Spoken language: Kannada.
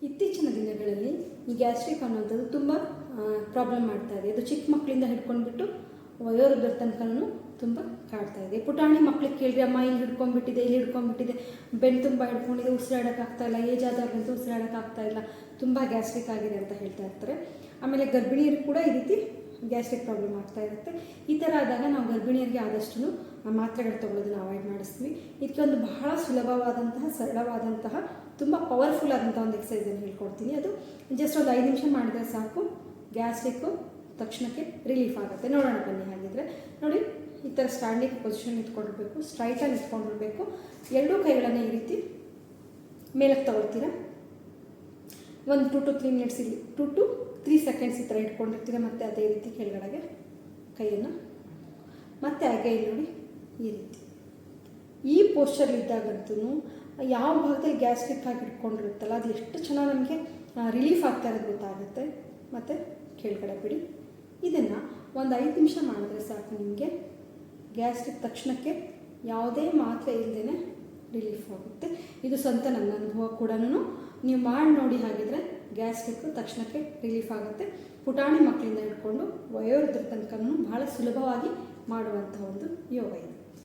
ಇತ್ತೀಚಿನ ದಿನಗಳಲ್ಲಿ ಈ ಗ್ಯಾಸ್ಟ್ರಿಕ್ ಅನ್ನೋಂಥದ್ದು ತುಂಬ ಪ್ರಾಬ್ಲಮ್ ಮಾಡ್ತಾ ಇದೆ. ಅದು ಚಿಕ್ಕ ಮಕ್ಕಳಿಂದ ಹಿಡ್ಕೊಂಡ್ಬಿಟ್ಟು ವಯೋವೃದ್ಧರ ತನಕನೂ ತುಂಬ ಕಾಡ್ತಾ ಇದೆ. ಪುಟಾಣಿ ಮಕ್ಳಿಗೆ ಕೇಳಿದ್ರೆ ಅಮ್ಮ ಇಲ್ಲಿ ಹಿಡ್ಕೊಂಡ್ಬಿಟ್ಟಿದೆ, ಇಲ್ಲಿ ಹಿಡ್ಕೊಂಡ್ಬಿಟ್ಟಿದೆ, ಬೆನ್ನು ತುಂಬ ಹಿಡ್ಕೊಂಡಿದೆ, ಉಸಿರಾಡೋಕ್ಕಾಗ್ತಾ ಇಲ್ಲ, ಏಜ್ ಆದವ್ರಿಗಂತೂ ಉಸಿರಾಡೋಕ್ಕಾಗ್ತಾ ಇಲ್ಲ, ತುಂಬ ಗ್ಯಾಸ್ಟ್ರಿಕ್ ಆಗಿದೆ ಅಂತ ಹೇಳ್ತಾ ಇರ್ತಾರೆ. ಆಮೇಲೆ ಗರ್ಭಿಣಿಯರು ಕೂಡ ಈ ರೀತಿ ಗ್ಯಾಸ್ಟ್ರಿಕ್ ಪ್ರಾಬ್ಲಮ್ ಆಗ್ತಾ ಇರುತ್ತೆ. ಈ ಥರ ಆದಾಗ ನಾವು ಗರ್ಭಿಣಿಯರಿಗೆ ಆದಷ್ಟು ಮಾತ್ರೆಗಳು ತೊಗೊಳ್ಳೋದನ್ನ ಅವಾಯ್ಡ್ ಮಾಡಿಸ್ತೀವಿ. ಇದಕ್ಕೆ ಒಂದು ಬಹಳ ಸುಲಭವಾದಂತಹ, ಸರಳವಾದಂತಹ, ತುಂಬ ಪವರ್ಫುಲ್ ಆದಂಥ ಒಂದು ಎಕ್ಸಸೈಸನ್ನು ಹೇಳ್ಕೊಡ್ತೀನಿ. ಅದು ಜಸ್ಟ್ ಒಂದು 5 ನಿಮಿಷ ಮಾಡಿದರೆ ಸಾಕು, ಗ್ಯಾಸ್ಟ್ರಿಕ್ಕು ತಕ್ಷಣಕ್ಕೆ ರಿಲೀಫ್ ಆಗುತ್ತೆ. ನೋಡೋಣ ಬನ್ನಿ. ಹಾಗಿದ್ರೆ ನೋಡಿ, ಈ ಥರ ಸ್ಟ್ಯಾಂಡಿಂಗ್ ಪೊಸಿಷನ್ ಇಟ್ಕೊಂಡಿರಬೇಕು, ಸ್ಟ್ರೈಟಾಗಿ ಇಟ್ಕೊಂಡಿರಬೇಕು. ಎರಡೂ ಕೈಗಳನ್ನು ಈ ರೀತಿ ಮೇಲಕ್ಕೆ ತಗೊಳ್ತೀರಾ. ಒಂದು 2 to 3 ಮಿನಿಟ್ಸ್ ಇಲ್ಲಿ 2 to 3 ಸೆಕೆಂಡ್ಸ್ ಈ ಥರ ಇಟ್ಕೊಂಡಿರ್ತೀರ. ಮತ್ತು ಅದೇ ರೀತಿ ಕೆಳಗಡೆಗೆ ಕೈಯನ್ನು ಮತ್ತೆ ಹಾಗೆ ಇಲ್ಲಿ ನೋಡಿ ಈ ರೀತಿ. ಈ ಪೋಸ್ಚರ್ಲಿದ್ದಾಗಂತೂ ಯಾವ ಭಾಗದಲ್ಲಿ ಗ್ಯಾಸ್ಟ್ರಿಕ್ ಆಗಿ ಇಟ್ಕೊಂಡಿರುತ್ತಲ್ಲ ಅದು ಎಷ್ಟು ಚೆನ್ನಾಗಿ ನಮಗೆ ರಿಲೀಫ್ ಆಗ್ತಾ ಇರೋದು ಗೊತ್ತಾಗುತ್ತೆ. ಮತ್ತು ಕೆಳಗಡೆ ಬಿಡಿ. ಇದನ್ನು ಒಂದು 5 ನಿಮಿಷ ಮಾಡಿದ್ರೆ ಸಾಕು, ನಿಮಗೆ ಗ್ಯಾಸ್ಟ್ರಿಕ್ ತಕ್ಷಣಕ್ಕೆ ಯಾವುದೇ ಮಾತ್ರೆ ಇಲ್ಲದೇ ರಿಲೀಫ್ ಆಗುತ್ತೆ. ಇದು ಸ್ವಂತ ನನ್ನ ಅನುಭವ ಕೂಡ. ನೀವು ಮಾಡಿ ನೋಡಿ. ಹಾಗಿದ್ರೆ ಗ್ಯಾಸ್ಟ್ರಿಕ್ಕು ತಕ್ಷಣಕ್ಕೆ ರಿಲೀಫ್ ಆಗುತ್ತೆ. ಪುಟಾಣಿ ಮಕ್ಕಳಿಂದ ಹಿಡ್ಕೊಂಡು ವಯೋವೃದ್ಧರ ತನಕ ಬಹಳ ಸುಲಭವಾಗಿ ಮಾಡುವಂಥ ಒಂದು ಯೋಗ ಇದು.